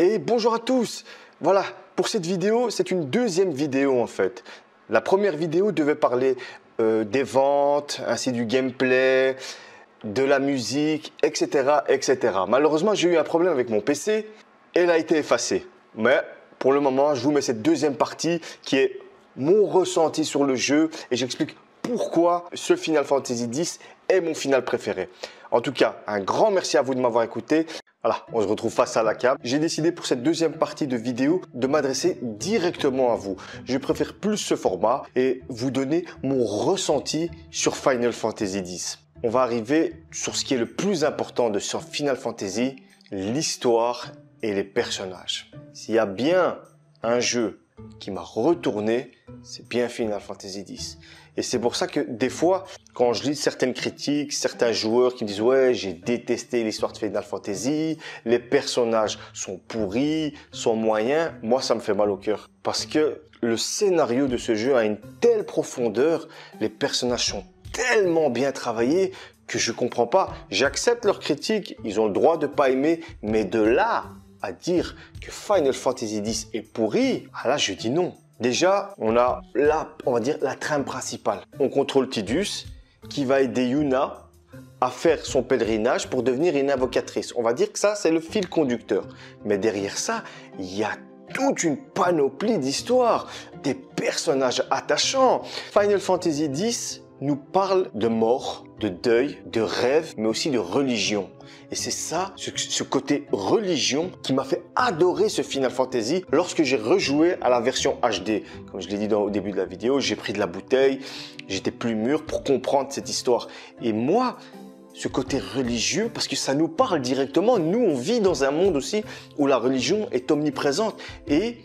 Et bonjour à tous. Voilà, pour cette vidéo, c'est une deuxième vidéo en fait. La première vidéo devait parler des ventes, ainsi du gameplay, de la musique, etc., etc. Malheureusement, j'ai eu un problème avec mon PC. Elle a été effacée. Mais pour le moment, je vous mets cette deuxième partie qui est mon ressenti sur le jeu et j'explique pourquoi ce Final Fantasy X est mon final préféré. En tout cas, un grand merci à vous de m'avoir écouté. Voilà, on se retrouve face à la cam. J'ai décidé pour cette deuxième partie de vidéo de m'adresser directement à vous. Je préfère plus ce format et vous donner mon ressenti sur Final Fantasy X. On va arriver sur ce qui est le plus important de ce Final Fantasy, l'histoire et les personnages. S'il y a bien un jeu qui m'a retourné, c'est bien Final Fantasy X. Et c'est pour ça que des fois, quand je lis certaines critiques, certains joueurs qui me disent « Ouais, j'ai détesté l'histoire de Final Fantasy, les personnages sont pourris, sont moyens », moi ça me fait mal au cœur. Parce que le scénario de ce jeu a une telle profondeur, les personnages sont tellement bien travaillés que je comprends pas. J'accepte leurs critiques, ils ont le droit de pas aimer, mais de là à dire que Final Fantasy X est pourri, ah là je dis non. Déjà, on a là, on va dire la trame principale. On contrôle Tidus qui va aider Yuna à faire son pèlerinage pour devenir une invocatrice. On va dire que ça, c'est le fil conducteur. Mais derrière ça, il y a toute une panoplie d'histoires, des personnages attachants. Final Fantasy X nous parle de mort, de deuil, de rêve, mais aussi de religion. Et c'est ça, ce côté religion qui m'a fait adorer ce Final Fantasy lorsque j'ai rejoué à la version HD. Comme je l'ai dit au début de la vidéo, j'ai pris de la bouteille, j'étais plus mûr pour comprendre cette histoire. Et moi, ce côté religieux, parce que ça nous parle directement, nous on vit dans un monde aussi où la religion est omniprésente. Et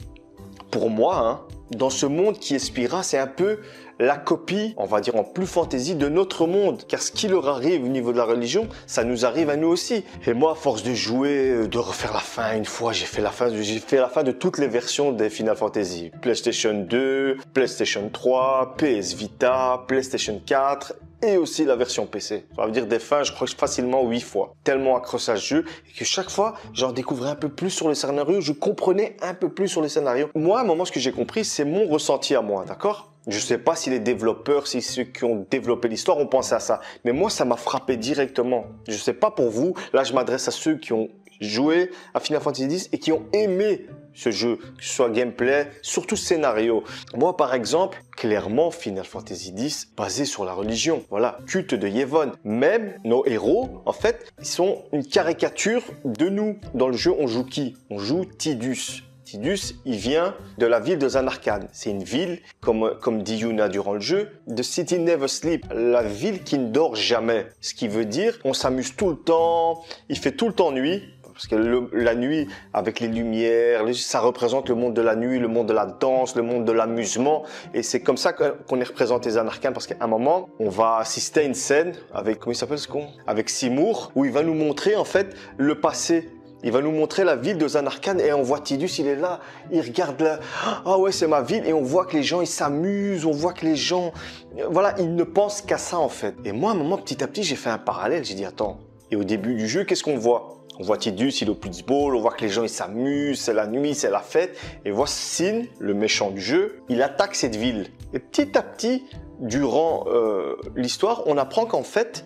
pour moi, dans ce monde qui est Spira, c'est un peu la copie, on va dire en plus fantasy, de notre monde. Car ce qui leur arrive au niveau de la religion, ça nous arrive à nous aussi. Et moi, à force de jouer, de refaire la fin, une fois, j'ai fait la fin de toutes les versions des Final Fantasy. PlayStation 2, PlayStation 3, PS Vita, PlayStation 4 et aussi la version PC. Ça veut dire des fins, je crois facilement 8 fois. Tellement accroché à ce jeu et que chaque fois, j'en découvrais un peu plus sur le scénario, je comprenais un peu plus sur le scénario. Moi, à un moment, ce que j'ai compris, c'est mon ressenti à moi, d'accord ? Je sais pas si les développeurs, si ceux qui ont développé l'histoire ont pensé à ça. Mais moi, ça m'a frappé directement. Je sais pas pour vous. Là, je m'adresse à ceux qui ont joué à Final Fantasy X et qui ont aimé ce jeu, que ce soit gameplay, surtout scénario. Moi, par exemple, clairement, Final Fantasy X, basé sur la religion. Voilà, culte de Yevon. Même nos héros, en fait, ils sont une caricature de nous. Dans le jeu, on joue qui? On joue Tidus. Tidus, il vient de la ville de Zanarkand. C'est une ville, comme dit Yuna durant le jeu, The City Never Sleep, la ville qui ne dort jamais. Ce qui veut dire, on s'amuse tout le temps, il fait tout le temps nuit. Parce que la nuit, avec les lumières, ça représente le monde de la nuit, le monde de la danse, le monde de l'amusement. Et c'est comme ça qu'on est représenté Zanarkand. Parce qu'à un moment, on va assister à une scène avec, comment il s'appelle ce con? Avec Seymour, où il va nous montrer en fait le passé. Il va nous montrer la ville de Zanarkand et on voit Tidus, il est là, il regarde là, ah ouais c'est ma ville et on voit que les gens ils s'amusent, on voit que les gens, voilà, ils ne pensent qu'à ça en fait. Et moi à un moment petit à petit j'ai fait un parallèle, j'ai dit attends, et au début du jeu qu'est-ce qu'on voit? On voit Tidus, il est au Blitzball, on voit que les gens ils s'amusent, c'est la nuit, c'est la fête. Et voit Sin, le méchant du jeu, il attaque cette ville. Et petit à petit, durant l'histoire, on apprend qu'en fait,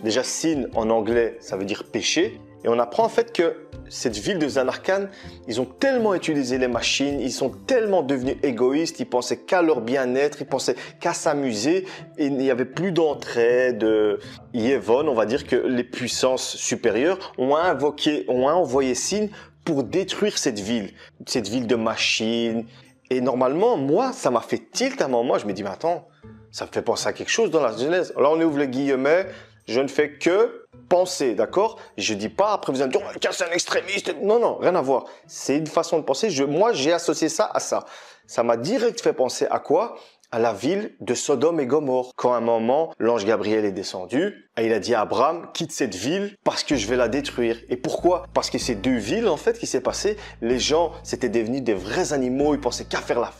déjà Sin en anglais ça veut dire péché. Et on apprend en fait que cette ville de Zanarkand, ils ont tellement utilisé les machines, ils sont tellement devenus égoïstes, ils pensaient qu'à leur bien-être, ils pensaient qu'à s'amuser et il n'y avait plus d'entraide. Yevon, on va dire que les puissances supérieures ont envoyé Sin pour détruire cette ville de machines. Et normalement, moi, ça m'a fait tilt à un moment, je me dis, mais attends, ça me fait penser à quelque chose dans la Genèse. Là, on ouvre les guillemets. Je ne fais que penser, d'accord? Je dis pas, après vous allez me dire, oh, c'est un extrémiste. Non, non, rien à voir. C'est une façon de penser. Moi, j'ai associé ça à ça. Ça m'a direct fait penser à quoi? À la ville de Sodome et Gomorrhe. Quand à un moment, l'ange Gabriel est descendu, et il a dit à Abraham, quitte cette ville parce que je vais la détruire. Et pourquoi? Parce que ces deux villes, en fait, qui s'est passé, les gens, c'était devenu des vrais animaux, ils pensaient qu'à faire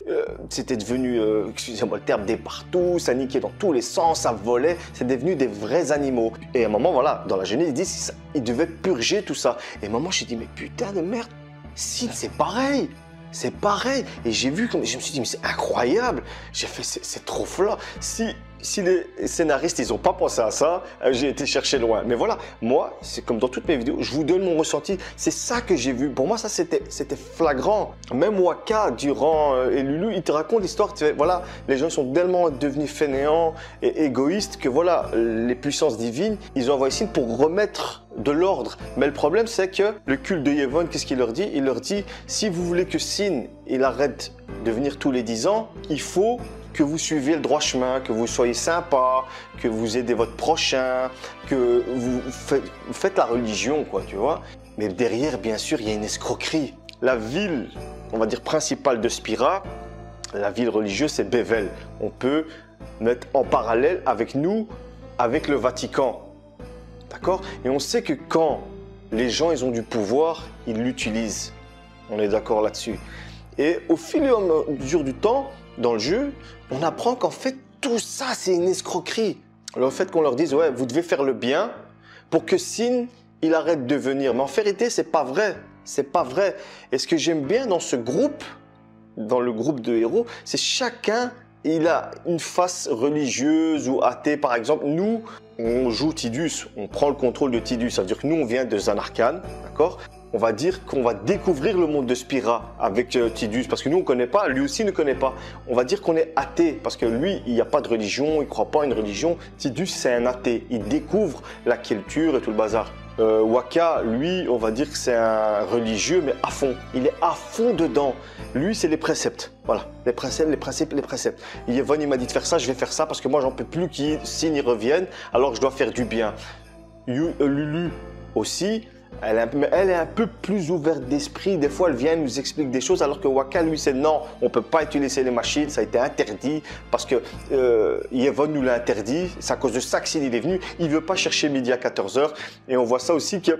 c'était devenu, excusez-moi le terme, des partout, ça niquait dans tous les sens, ça volait, c'est devenu des vrais animaux. Et à un moment, voilà, dans la Genèse, ils disent qu'ils devaient purger tout ça. Et à un moment, j'ai dit, mais putain de merde, Sin, c'est pareil. C'est pareil. Et j'ai vu, je me suis dit, mais c'est incroyable. J'ai fait, c'est trop fort. Si les scénaristes, ils n'ont pas pensé à ça, j'ai été chercher loin. Mais voilà, moi, c'est comme dans toutes mes vidéos, je vous donne mon ressenti. C'est ça que j'ai vu. Pour moi, ça, c'était flagrant. Même Waka, durant et Lulu, ils te racontent l'histoire. Voilà, les gens sont tellement devenus fainéants et égoïstes que voilà, les puissances divines, ils ont envoyé Sin pour remettre de l'ordre. Mais le problème, c'est que le culte de Yevon, qu'est-ce qu'il leur dit? Il leur dit, si vous voulez que Sin, il arrête de venir tous les 10 ans, il faut que vous suiviez le droit chemin, que vous soyez sympa, que vous aidez votre prochain, que vous faites la religion, quoi, tu vois. Mais derrière, bien sûr, il y a une escroquerie. La ville, on va dire, principale de Spira, la ville religieuse, c'est Bevel. On peut mettre en parallèle avec nous, avec le Vatican. D'accord? Et on sait que quand les gens, ils ont du pouvoir, ils l'utilisent. On est d'accord là-dessus. Et au fil et à mesure du temps, dans le jeu, on apprend qu'en fait, tout ça, c'est une escroquerie. Le fait qu'on leur dise, ouais, vous devez faire le bien pour que Sin, il arrête de venir. Mais en vérité, c'est pas vrai. C'est pas vrai. Et ce que j'aime bien dans ce groupe, dans le groupe de héros, c'est chacun, il a une face religieuse ou athée. Par exemple, nous, on joue Tidus, on prend le contrôle de Tidus. Ça veut dire que nous, on vient de Zanarkhan, d'accord? On va dire qu'on va découvrir le monde de Spira avec Tidus, parce que nous, on ne connaît pas, lui aussi ne connaît pas. On va dire qu'on est athée, parce que lui, il n'y a pas de religion, il ne croit pas à une religion. Tidus, c'est un athée, il découvre la culture et tout le bazar. Waka, lui, on va dire que c'est un religieux, mais à fond. Il est à fond dedans. Lui, c'est les préceptes. Voilà, les préceptes, les principes, les préceptes. Yevon, il m'a dit de faire ça, je vais faire ça, parce que moi, j'en peux plus qu'il signe, il revienne, alors que je dois faire du bien. Lulu aussi, elle est un peu plus ouverte d'esprit. Des fois, elle vient nous explique des choses, alors que Waka, lui, c'est non, on ne peut pas utiliser les machines, ça a été interdit, parce que Yevon nous l'a interdit. C'est à cause de ça que Sin, il est venu. Il ne veut pas chercher midi à 14h. Et on voit ça aussi que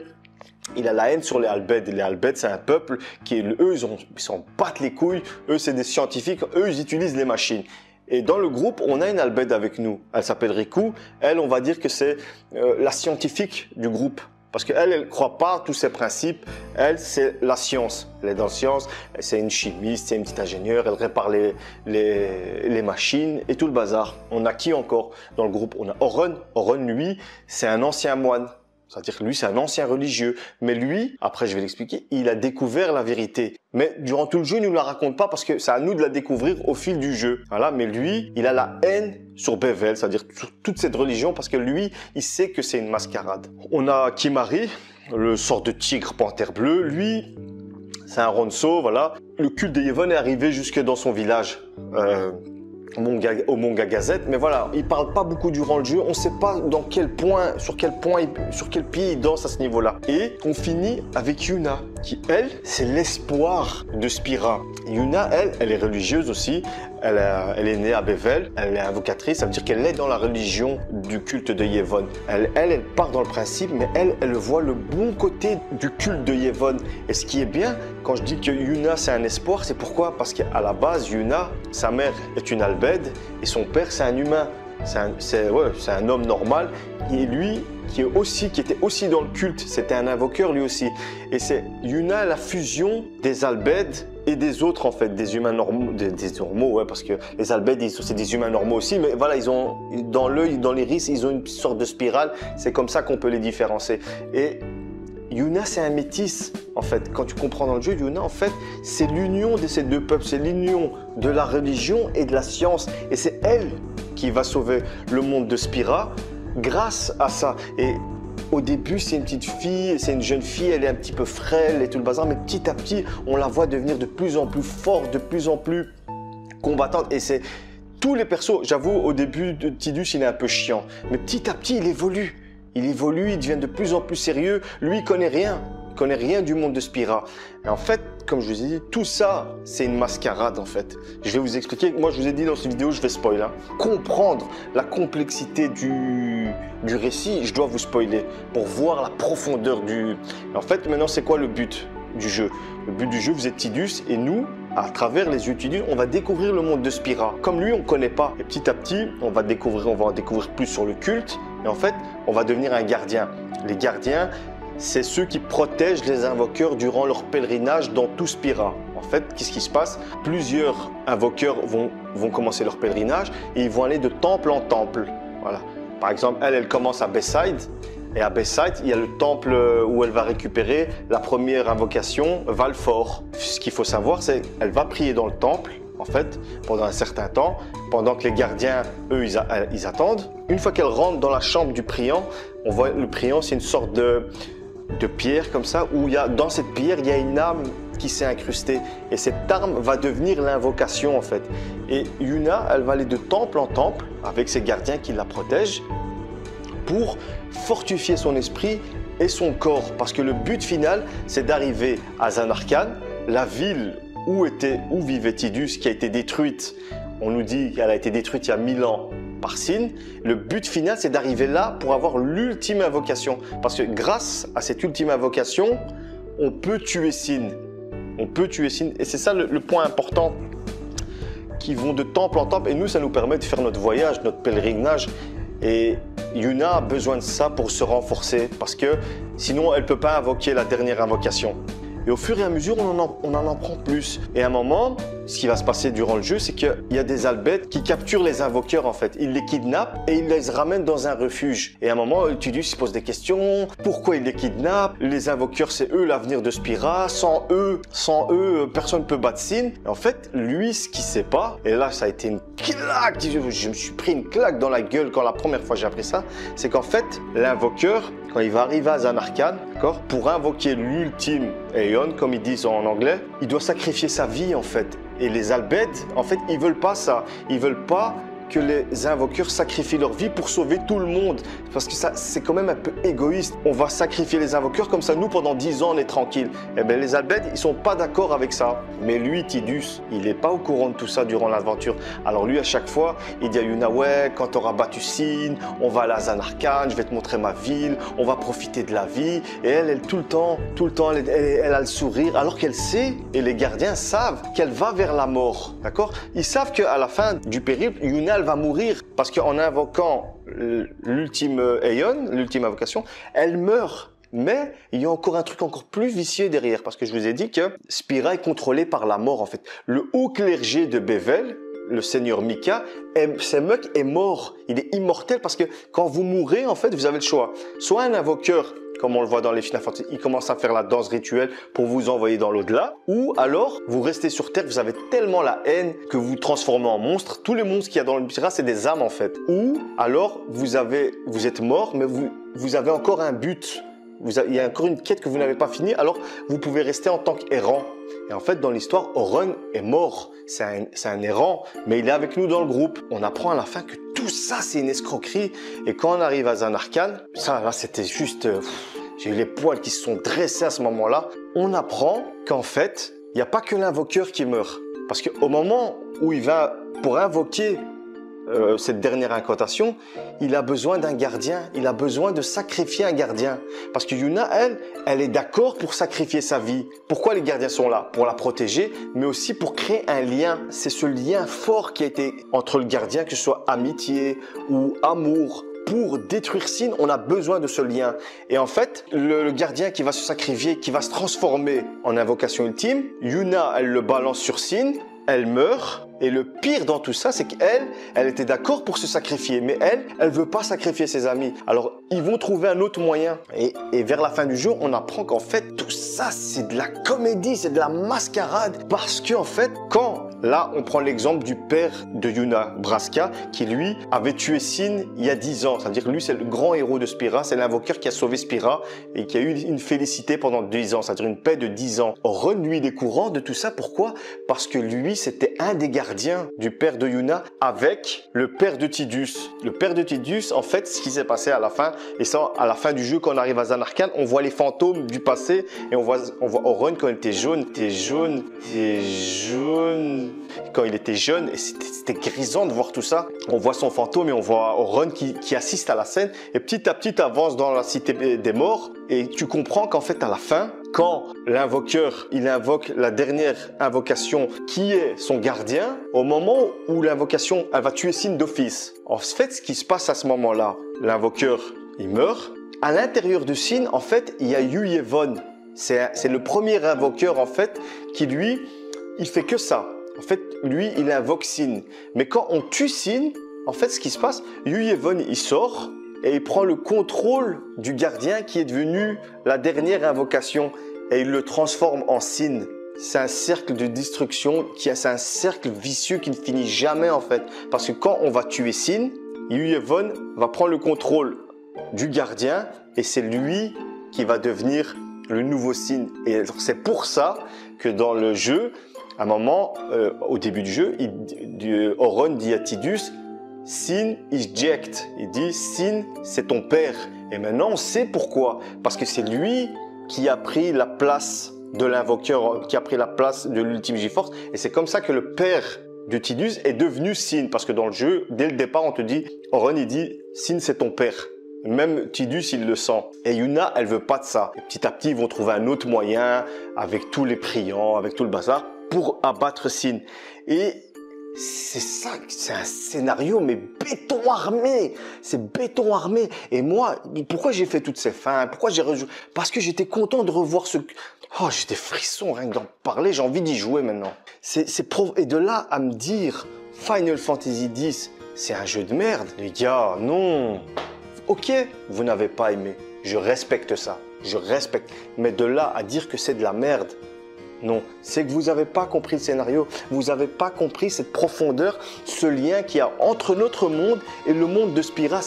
il a la haine sur les Albed. Les Albed, c'est un peuple qui, eux, ils s'en battent les couilles. Eux, c'est des scientifiques. Eux, ils utilisent les machines. Et dans le groupe, on a une Albed avec nous. Elle s'appelle Riku. Elle, on va dire que c'est la scientifique du groupe. Parce qu'elle, elle ne croit pas à tous ces principes. Elle, c'est la science. Elle est dans la science. C'est une chimiste, c'est une petite ingénieure. Elle répare les machines et tout le bazar. On a qui encore dans le groupe? On a Oren. Oren, lui, c'est un ancien moine. C'est-à-dire que lui, c'est un ancien religieux. Mais lui, après je vais l'expliquer, il a découvert la vérité. Mais durant tout le jeu, il ne nous la raconte pas parce que c'est à nous de la découvrir au fil du jeu. Voilà, mais lui, il a la haine sur Bevel, c'est-à-dire sur toute cette religion, parce que lui, il sait que c'est une mascarade. On a Kimari, le sort de tigre panthère bleu. Lui, c'est un Ronso, voilà. Le culte de Yevon est arrivé jusque dans son village. Au Mont Gagazet, mais voilà, il parle pas beaucoup durant le jeu, on sait pas sur quel pied il danse à ce niveau-là. Et on finit avec Yuna, qui elle, c'est l'espoir de Spira. Yuna, elle est religieuse aussi, elle est née à Bevel, elle est invocatrice, ça veut dire qu'elle est dans la religion du culte de Yevon. Elle part dans le principe, mais elle voit le bon côté du culte de Yevon. Et ce qui est bien, quand je dis que Yuna c'est un espoir, c'est pourquoi? Parce qu'à la base, Yuna, sa mère est une Albed et son père c'est un humain. C'est un homme normal. Et lui, qui était aussi dans le culte, c'était un invoqueur lui aussi. Et c'est Yuna, la fusion des Albed et des autres en fait, des humains normaux, des normaux, ouais, parce que les Albed, c'est des humains normaux aussi, mais voilà, ils ont dans l'œil, dans l'iris, ils ont une sorte de spirale. C'est comme ça qu'on peut les différencier. Et Yuna, c'est un métis, en fait. Quand tu comprends dans le jeu, Yuna, en fait, c'est l'union de ces deux peuples, c'est l'union de la religion et de la science. Et c'est elle qui va sauver le monde de Spira grâce à ça. Et au début, c'est une petite fille, c'est une jeune fille, elle est un petit peu frêle et tout le bazar, mais petit à petit, on la voit devenir de plus en plus forte, de plus en plus combattante. Et c'est tous les persos, j'avoue, au début de Tidus, il est un peu chiant, mais petit à petit, il évolue. Il évolue, il devient de plus en plus sérieux. Lui, il connaît rien du monde de Spira. Et en fait, comme je vous ai dit, tout ça, c'est une mascarade en fait. Je vais vous expliquer. Moi, je vous ai dit dans cette vidéo, je vais spoiler. Hein. Comprendre la complexité du récit, je dois vous spoiler pour voir la profondeur du... En fait, maintenant, c'est quoi le but du jeu? Le but du jeu, vous êtes Tidus et nous, à travers les yeux de Tidus, on va découvrir le monde de Spira. Comme lui, on ne connaît pas. Et petit à petit, on va en découvrir plus sur le culte. Et en fait, on va devenir un gardien. Les gardiens, c'est ceux qui protègent les invoqueurs durant leur pèlerinage dans tout Spira. En fait, qu'est-ce qui se passe? Plusieurs invoqueurs vont commencer leur pèlerinage et ils vont aller de temple en temple. Voilà. Par exemple, elle commence à Bayside. Et à Bayside, il y a le temple où elle va récupérer la première invocation, Valfor. Ce qu'il faut savoir, c'est qu'elle va prier dans le temple, en fait, pendant un certain temps, pendant que les gardiens, eux, ils attendent. Une fois qu'elle rentre dans la chambre du priant, on voit le priant, c'est une sorte de pierre comme ça, où dans cette pierre, il y a une âme qui s'est incrustée. Et cette âme va devenir l'invocation, en fait. Et Yuna, elle va aller de temple en temple, avec ses gardiens qui la protègent, pour fortifier son esprit et son corps. Parce que le but final, c'est d'arriver à Zanarkand, la ville où vivait Tidus, qui a été détruite. On nous dit qu'elle a été détruite il y a 1000 ans par Sin. Le but final, c'est d'arriver là pour avoir l'ultime invocation. Parce que grâce à cette ultime invocation, on peut tuer Sin. On peut tuer Sin. Et c'est ça le point important, qui vont de temple en temple. Et nous, ça nous permet de faire notre voyage, notre pèlerinage. Et Yuna a besoin de ça pour se renforcer, parce que sinon elle ne peut pas invoquer la dernière invocation. Et au fur et à mesure, on en apprend plus. Et à un moment, ce qui va se passer durant le jeu, c'est qu'il y a des albètes qui capturent les invoqueurs en fait. Ils les kidnappent et ils les ramènent dans un refuge. Et à un moment, Tidus se pose des questions. Pourquoi ils les kidnappent? Les invoqueurs, c'est eux l'avenir de Spira. Sans eux, personne ne peut battre Sin. Et en fait, lui, ce qu'il ne sait pas, et là, ça a été une claque. Je me suis pris une claque dans la gueule quand la première fois j'ai appris ça. C'est qu'en fait, l'invoqueur, quand il va arriver à Zanarkand, pour invoquer l'ultime Aeon, comme ils disent en anglais, il doit sacrifier sa vie en fait. Et les albètes, en fait, ils veulent pas ça. Ils veulent pas que les invoqueurs sacrifient leur vie pour sauver tout le monde. Parce que ça, c'est quand même un peu égoïste. On va sacrifier les invoqueurs comme ça, nous, pendant 10 ans, on est tranquille. Eh bien, les albètes, ils sont pas d'accord avec ça. Mais lui, Tidus, il n'est pas au courant de tout ça durant l'aventure. Alors lui, à chaque fois, il dit à Yuna, ouais, quand tu auras battu Sin, on va aller à Zanarkand, je vais te montrer ma ville, on va profiter de la vie. Et elle tout le temps, elle a le sourire, alors qu'elle sait, et les gardiens savent qu'elle va vers la mort. D'accord? Ils savent qu'à la fin du périple, Yuna, elle va mourir parce qu'en invoquant l'ultime Aeon, l'ultime invocation, elle meurt. Mais il y a encore un truc encore plus vicieux derrière, parce que je vous ai dit que Spira est contrôlée par la mort en fait. Le haut clergé de Bevel, le seigneur Mika, Semuc est mort. Il est immortel parce que quand vous mourrez, en fait, vous avez le choix. Soit un invoqueur, comme on le voit dans les Final Fantasy, il commence à faire la danse rituelle pour vous envoyer dans l'au-delà. Ou alors, vous restez sur Terre, vous avez tellement la haine que vous vous transformez en monstre. Tous les monstres qu'il y a dans le Spira, c'est des âmes en fait. Ou alors, vous êtes mort, mais vous avez encore un but. Il y a encore une quête que vous n'avez pas finie, alors vous pouvez rester en tant qu'errant. Et en fait, dans l'histoire, Auron est mort. C'est un errant, mais il est avec nous dans le groupe. On apprend à la fin que tout ça, c'est une escroquerie. Et quand on arrive à Zanarkand, ça, là, c'était juste... j'ai eu les poils qui se sont dressés à ce moment-là. On apprend qu'en fait, il n'y a pas que l'invoqueur qui meurt. Parce qu'au moment où il va pour invoquer cette dernière incantation, il a besoin d'un gardien, il a besoin de sacrifier un gardien. Parce que Yuna, elle est d'accord pour sacrifier sa vie. Pourquoi les gardiens sont là? Pour la protéger, mais aussi pour créer un lien. C'est ce lien fort qui a été entre le gardien, que ce soit amitié ou amour. Pour détruire Sin, on a besoin de ce lien. Et en fait, le gardien qui va se sacrifier, qui va se transformer en invocation ultime, Yuna, elle le balance sur Sin, elle meurt. Et le pire dans tout ça, c'est elle était d'accord pour se sacrifier, mais elle veut pas sacrifier ses amis. Alors, ils vont trouver un autre moyen. Et vers la fin du jeu, on apprend qu'en fait, tout ça, c'est de la comédie, c'est de la mascarade. Parce qu'en fait, là, on prend l'exemple du père de Yuna, Braska, qui lui avait tué Sin il y a 10 ans. C'est-à-dire que lui, c'est le grand héros de Spira, c'est l'invoqueur qui a sauvé Spira et qui a eu une félicité pendant 10 ans, c'est-à-dire une paix de 10 ans. Auron, lui, il est courant de tout ça. Pourquoi? Parce que lui, c'était un des gardiens du père de Yuna avec le père de Tidus. Le père de Tidus, en fait, ce qui s'est passé à la fin, et ça, à la fin du jeu, quand on arrive à Zanarkand, on voit les fantômes du passé et on voit Auron quand il était jaune. Quand il était jeune, et c'était grisant de voir tout ça. On voit son fantôme et on voit Auron qui assiste à la scène et petit à petit avance dans la cité des morts. Et tu comprends qu'en fait, à la fin, quand l'invoqueur, il invoque la dernière invocation qui est son gardien, au moment où l'invocation, elle va tuer Sin d'office. En fait, ce qui se passe à ce moment-là, l'invoqueur, il meurt. à l'intérieur de Sin, en fait, il y a Yuyevon. C'est le premier invoqueur, en fait, qui lui, il fait que ça. En fait, lui, il invoque Sin. Mais quand on tue Sin, en fait, ce qui se passe, Yuyevon, il sort et il prend le contrôle du gardien qui est devenu la dernière invocation et il le transforme en Sin. C'est un cercle de destruction, c'est un cercle vicieux qui ne finit jamais en fait. Parce que quand on va tuer Sin, Yuyevon va prendre le contrôle du gardien et c'est lui qui va devenir le nouveau Sin. Et c'est pour ça que dans le jeu, à un moment, au début du jeu, Auron dit à Tidus, Sin is Ject. Il dit, Sin, c'est ton père. Et maintenant, on sait pourquoi. Parce que c'est lui qui a pris la place de l'invoqueur, qui a pris la place de l'ultime J-Force. Et c'est comme ça que le père de Tidus est devenu Sin. Parce que dans le jeu, dès le départ, on te dit, Auron, il dit, Sin, c'est ton père. Même Tidus, il le sent. Et Yuna, elle veut pas de ça. Et petit à petit, ils vont trouver un autre moyen, avec tous les priants, avec tout le bazar, pour abattre Sin. Et c'est ça, c'est un scénario, mais béton armé. C'est béton armé. Et moi, pourquoi j'ai fait toutes ces fins? Pourquoi j'ai rejoué? Parce que j'étais content de revoir ce... Oh, j'ai des frissons, rien que d'en parler. J'ai envie d'y jouer maintenant. Et de là à me dire, Final Fantasy X, c'est un jeu de merde. Les gars, non. Ok, vous n'avez pas aimé. Je respecte ça. Je respecte. Mais de là à dire que c'est de la merde, non, c'est que vous n'avez pas compris le scénario, vous n'avez pas compris cette profondeur, ce lien qu'il y a entre notre monde et le monde de Spira.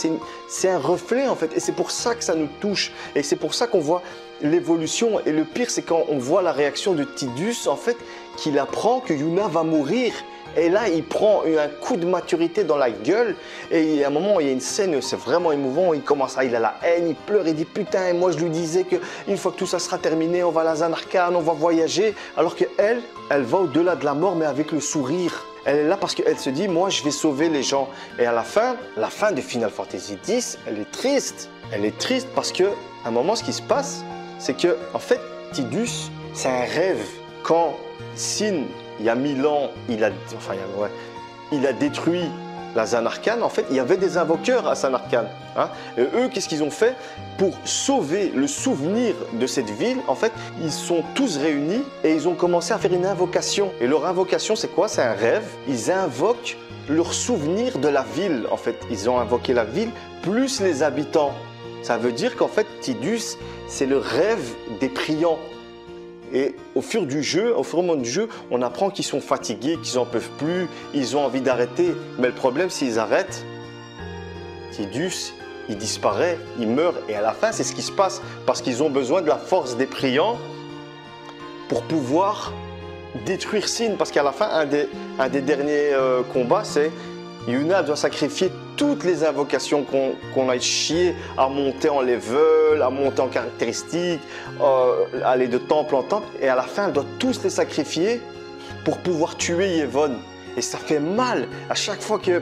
C'est un reflet en fait, et c'est pour ça que ça nous touche, et c'est pour ça qu'on voit l'évolution. Et le pire, c'est quand on voit la réaction de Tidus, en fait, qu'il apprend que Yuna va mourir. Et là, il prend un coup de maturité dans la gueule. Et à un moment, il y a une scène, c'est vraiment émouvant. Il commence il a la haine, il pleure, il dit putain, moi je lui disais qu'une fois que tout ça sera terminé, on va à la Zanarkand, on va voyager. Alors qu'elle, elle va au-delà de la mort, mais avec le sourire. Elle est là parce qu'elle se dit, moi je vais sauver les gens. Et à la fin de Final Fantasy X, elle est triste. Elle est triste parce qu'à un moment, ce qui se passe, c'est que, en fait, Tidus, c'est un rêve. Quand Sin, il y a 1000 ans, il a détruit la Zanarkand. En fait, il y avait des invoqueurs à Zanarkand. Hein. Et eux, qu'est-ce qu'ils ont fait? Pour sauver le souvenir de cette ville, en fait, ils sont tous réunis et ils ont commencé à faire une invocation. Et leur invocation, c'est quoi? C'est un rêve. Ils invoquent leur souvenir de la ville, en fait. Ils ont invoqué la ville plus les habitants. Ça veut dire qu'en fait, Tidus, c'est le rêve des priants. Et au fur du jeu, au fur et à mesure du jeu, on apprend qu'ils sont fatigués, qu'ils n'en peuvent plus, ils ont envie d'arrêter. Mais le problème, s'ils arrêtent, Tidus, il disparaît, il meurt. Et à la fin, c'est ce qui se passe. Parce qu'ils ont besoin de la force des priants pour pouvoir détruire Sin. Parce qu'à la fin, un des derniers combats, c'est Yuna doit sacrifier toutes les invocations qu'on a chié à monter en level, à monter en caractéristiques, aller de temple en temple. Et à la fin, elle doit tous les sacrifier pour pouvoir tuer Yevon. Et ça fait mal à chaque fois que...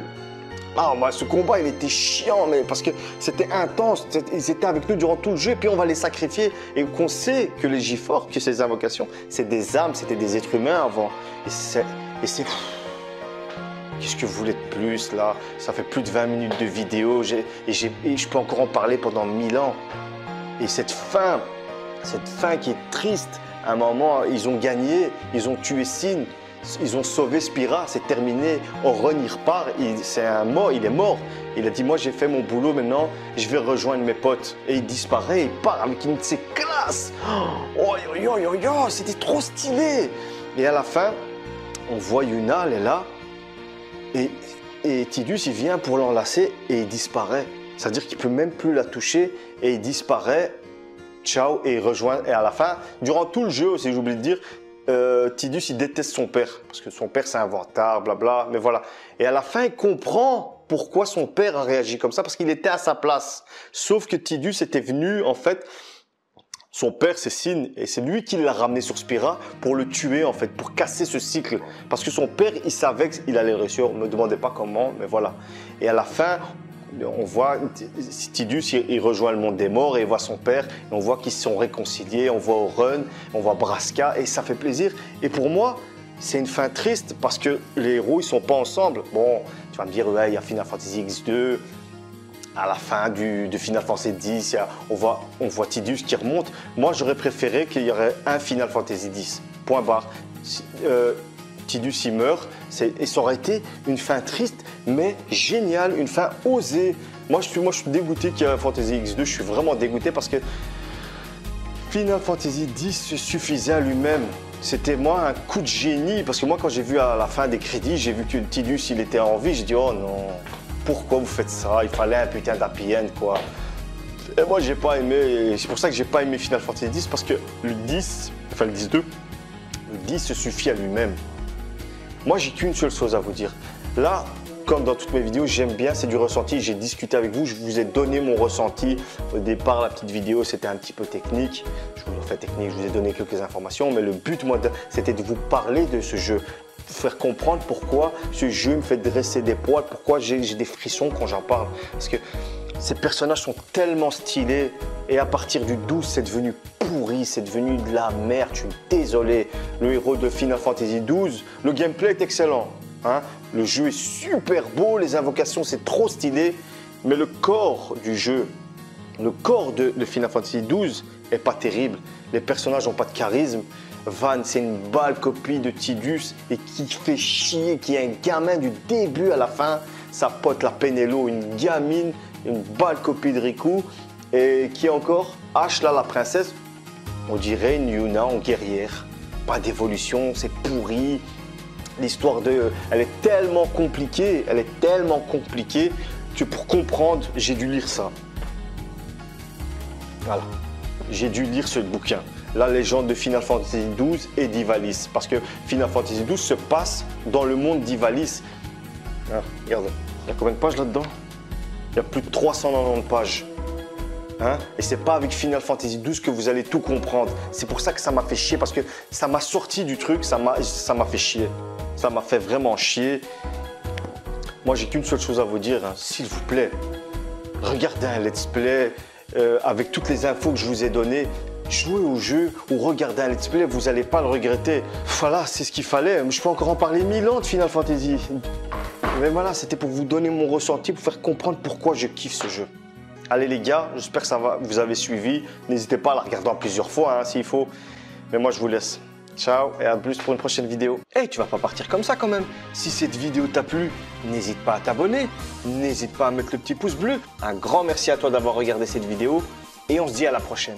ce combat, il était chiant, mais parce que c'était intense. Ils étaient avec nous durant tout le jeu, et puis on va les sacrifier. Et qu'on sait que les J-Force, que ces invocations, c'est des âmes, c'était des êtres humains avant. Et c'est... Qu'est-ce que vous voulez de plus là? Ça fait plus de 20 minutes de vidéo et je peux encore en parler pendant 1000 ans. Et cette fin qui est triste, à un moment, ils ont gagné, ils ont tué Sin, ils ont sauvé Spira, c'est terminé. Auron, il repart, il est mort. Il a dit, moi j'ai fait mon boulot, maintenant je vais rejoindre mes potes. Et il disparaît, il part avec une de ses classes. C'était trop stylé. Et à la fin, on voit Yuna, elle est là. Et Tidus, il vient pour l'enlacer et il disparaît. C'est-à-dire qu'il ne peut même plus la toucher et il disparaît. Ciao, et il rejoint. Et à la fin, durant tout le jeu aussi, j'ai oublié de dire, Tidus, il déteste son père. Parce que son père, c'est un vantard, blabla. Mais voilà. Et à la fin, il comprend pourquoi son père a réagi comme ça. Parce qu'il était à sa place. Sauf que Tidus était venu, en fait... Son père, c'est Sin, et c'est lui qui l'a ramené sur Spira pour le tuer, en fait, pour casser ce cycle. Parce que son père, il savait qu'il allait réussir, ne me demandez pas comment, mais voilà. Et à la fin, on voit Tidus, il rejoint le monde des morts et il voit son père, et on voit qu'ils se sont réconciliés, on voit Auron, on voit Braska, et ça fait plaisir. Et pour moi, c'est une fin triste parce que les héros, ils sont pas ensemble. Bon, tu vas me dire, ouais, il y a Final Fantasy X2, à la fin de Final Fantasy X, on voit Tidus qui remonte. Moi, j'aurais préféré qu'il y aurait un Final Fantasy X. Point barre. Tidus, il meurt. Et ça aurait été une fin triste, mais géniale, une fin osée. Moi, je suis dégoûté qu'il y ait un Fantasy X2. Je suis vraiment dégoûté parce que Final Fantasy X se suffisait à lui-même. C'était moi un coup de génie. Parce que moi, quand j'ai vu à la fin des crédits, j'ai vu que Tidus, il était en vie. J'ai dit, oh non, pourquoi vous faites ça? Il fallait un putain d'happy end, quoi. Et moi, j'ai pas aimé. C'est pour ça que j'ai pas aimé Final Fantasy X. Parce que le 10, enfin le 10-2, le 10 se suffit à lui-même. Moi, j'ai qu'une seule chose à vous dire. Là, comme dans toutes mes vidéos, j'aime bien, c'est du ressenti. J'ai discuté avec vous, je vous ai donné mon ressenti. Au départ, la petite vidéo, c'était un petit peu technique. Je vous ai fait technique, je vous ai donné quelques informations. Mais le but, moi, c'était de vous parler de ce jeu. Vous faire comprendre pourquoi ce jeu me fait dresser des poils, pourquoi j'ai des frissons quand j'en parle. Parce que ces personnages sont tellement stylés. Et à partir du 12, c'est devenu pourri, c'est devenu de la merde. Je suis désolé. Le héros de Final Fantasy XII, le gameplay est excellent. Hein? Le jeu est super beau, les invocations, c'est trop stylé. Mais le corps du jeu, le corps de Final Fantasy XII est pas terrible. Les personnages n'ont pas de charisme. Van, c'est une belle copie de Tidus et qui fait chier, qui est un gamin du début à la fin. Sa pote, la Penelo, une gamine, une belle copie de Riku. Et qui est encore Ash, là, la princesse, on dirait une Yuna en guerrière. Pas d'évolution, c'est pourri. L'histoire elle est tellement compliquée, que pour comprendre, j'ai dû lire ça. Voilà, j'ai dû lire ce bouquin. La légende de Final Fantasy XII et d'Ivalice. Parce que Final Fantasy XII se passe dans le monde d'Ivalice. Ah, regarde, il y a combien de pages là-dedans? Il y a plus de 390 pages. Hein? Et c'est pas avec Final Fantasy XII que vous allez tout comprendre. C'est pour ça que ça m'a fait chier, parce que ça m'a sorti du truc, ça m'a fait chier. Ça m'a fait vraiment chier. Moi, j'ai qu'une seule chose à vous dire, hein. S'il vous plaît, regardez un let's play avec toutes les infos que je vous ai données. Jouez au jeu ou regardez un let's play, vous n'allez pas le regretter. Voilà, c'est ce qu'il fallait. Je peux encore en parler 1000 ans de Final Fantasy. Mais voilà, c'était pour vous donner mon ressenti, pour faire comprendre pourquoi je kiffe ce jeu. Allez les gars, j'espère que vous avez suivi. N'hésitez pas à la regarder en plusieurs fois, hein, s'il faut. Mais moi, je vous laisse. Ciao et à plus pour une prochaine vidéo. Hey, tu vas pas partir comme ça quand même. Si cette vidéo t'a plu, n'hésite pas à t'abonner. N'hésite pas à mettre le petit pouce bleu. Un grand merci à toi d'avoir regardé cette vidéo. Et on se dit à la prochaine.